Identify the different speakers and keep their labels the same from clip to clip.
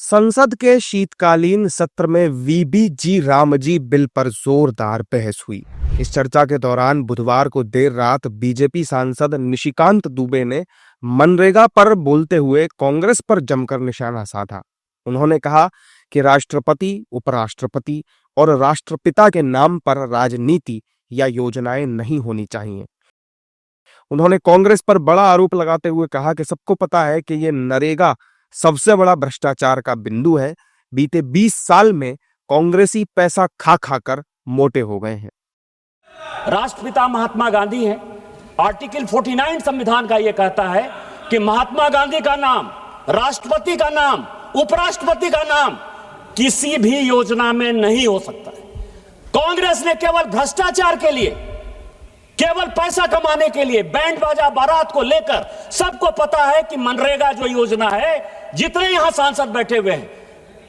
Speaker 1: संसद के शीतकालीन सत्र में वीबीजी रामजी बिल पर जोरदार बहस हुई। इस चर्चा के दौरान बुधवार को देर रात बीजेपी सांसद निशिकांत दुबे ने मनरेगा पर बोलते हुए कांग्रेस पर जमकर निशाना साधा। उन्होंने कहा कि राष्ट्रपति, उपराष्ट्रपति और राष्ट्रपिता के नाम पर राजनीति या योजनाएं नहीं होनी चाहिए। उन्होंने कांग्रेस पर बड़ा आरोप लगाते हुए कहा कि सबको पता है कि ये नरेगा सबसे बड़ा भ्रष्टाचार का बिंदु है। बीते 20 साल में कांग्रेसी पैसा खा खाकर मोटे हो गए हैं।
Speaker 2: राष्ट्रपिता महात्मा गांधी हैं। आर्टिकल 49 संविधान का यह कहता है कि महात्मा गांधी का नाम, राष्ट्रपति का नाम, उपराष्ट्रपति का नाम किसी भी योजना में नहीं हो सकता है। कांग्रेस ने केवल भ्रष्टाचार के लिए, केवल पैसा कमाने के लिए, बैंड बाजा बारात को लेकर सबको पता है कि मनरेगा जो योजना है, जितने यहां सांसद बैठे हुए हैं,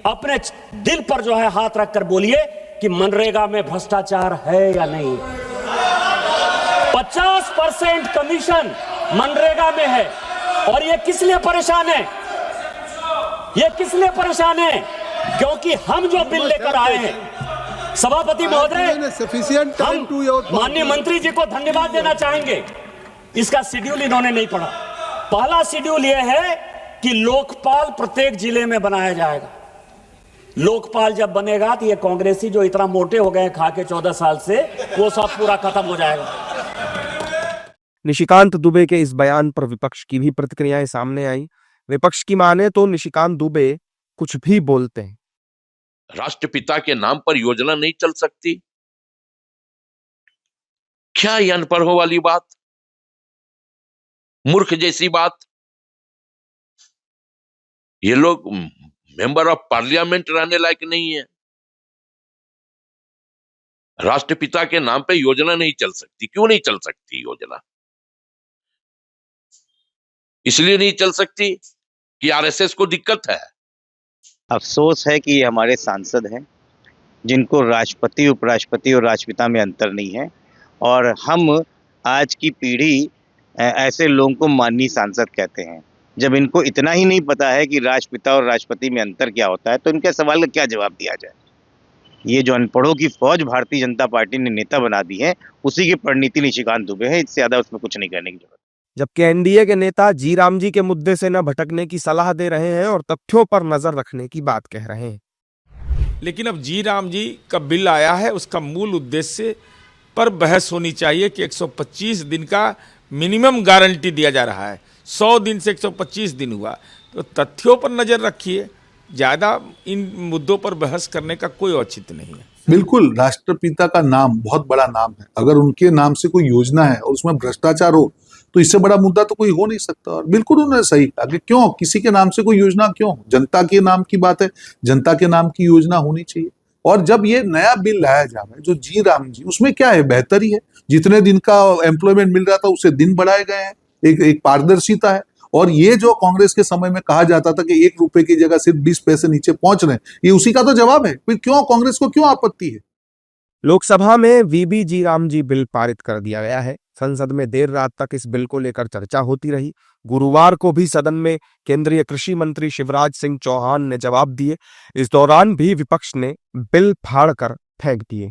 Speaker 2: अपने दिल पर जो है हाथ रखकर बोलिए कि मनरेगा में भ्रष्टाचार है या नहीं। 50% कमीशन मनरेगा में है। और ये किस लिए परेशान है? ये किस लिए परेशान है? क्योंकि हम जो बिल लेकर आए हैं, सभापति महोदय, हम माननीय मंत्री जी को धन्यवाद देना चाहेंगे। इसका शेड्यूल इन्होंने नहीं पढ़ा। पहला शेड्यूल यह है कि लोकपाल प्रत्येक जिले में बनाया जाएगा। लोकपाल जब बनेगा तो ये कांग्रेसी जो इतना मोटे हो गए खा के 14 साल से, वो सब पूरा खत्म हो जाएगा।
Speaker 1: निशिकांत दुबे के इस बयान पर विपक्ष की भी प्रतिक्रियाएं सामने आई। विपक्ष की माने तो निशिकांत दुबे कुछ भी बोलते हैं।
Speaker 3: राष्ट्रपिता के नाम पर योजना नहीं चल सकती? क्या ये अनपढ़ों वाली बात, मूर्ख जैसी बात? ये लोग मेंबर ऑफ पार्लियामेंट रहने लायक नहीं है। राष्ट्रपिता के नाम पे योजना नहीं चल सकती। क्यों नहीं चल सकती योजना? इसलिए नहीं चल सकती कि आरएसएस को दिक्कत है।
Speaker 4: अफसोस है कि ये हमारे सांसद हैं जिनको राष्ट्रपति, उपराष्ट्रपति और राष्ट्रपिता में अंतर नहीं है, और हम आज की पीढ़ी ऐसे लोगों को माननीय सांसद कहते हैं। जब इनको इतना ही नहीं पता है कि राष्ट्रपिता और राष्ट्रपति में अंतर क्या होता है, तो इनके सवाल का क्या जवाब दिया जाए? ये जो अनपढ़ों की फौज भारतीय जनता पार्टी ने नेता बना दी है, उसी की परिणति निशिकांत दुबे है। इससे ज्यादा उसमें कुछ नहीं करने की जरूरत।
Speaker 1: जबकि एनडीए के नेता जी राम जी के मुद्दे से न भटकने की सलाह दे रहे हैं और तथ्यों पर नजर रखने की बात कह रहे हैं।
Speaker 5: लेकिन अब जी राम जी का बिल आया है, उसका मूल उद्देश्य पर बहस होनी चाहिए कि 125 दिन का मिनिमम गारंटी दिया जा रहा है। 100 दिन से 125 दिन हुआ, तो तथ्यों पर नजर रखिए। ज्यादा इन मुद्दों पर बहस करने का कोई औचित्य नहीं है।
Speaker 6: बिल्कुल, राष्ट्रपिता का नाम बहुत बड़ा नाम है। अगर उनके नाम से कोई योजना है और उसमें भ्रष्टाचार हो, तो इससे बड़ा मुद्दा तो कोई हो नहीं सकता। और बिल्कुल उन्होंने सही कहा कि क्यों किसी के नाम से कोई योजना, क्यों? जनता के नाम की बात है, जनता के नाम की योजना होनी चाहिए। और जब ये नया बिल लाया जा रहा है जो जी राम जी, उसमें क्या है? बेहतरी है। जितने दिन का एम्प्लॉयमेंट मिल रहा था उससे दिन बढ़ाए गए हैं। एक पारदर्शिता है। और ये जो कांग्रेस के समय में कहा जाता था कि 1 रुपए की जगह सिर्फ 20 पैसे नीचे पहुंच रहे हैं, ये उसी का तो जवाब है। फिर क्यों कांग्रेस को क्यों आपत्ति है?
Speaker 1: लोकसभा में वीबीजी रामजी बिल पारित कर दिया गया है। संसद में देर रात तक इस बिल को लेकर चर्चा होती रही। गुरुवार को भी सदन में केंद्रीय कृषि मंत्री शिवराज सिंह चौहान ने जवाब दिए। इस दौरान भी विपक्ष ने बिल फाड़कर फेंक दिए।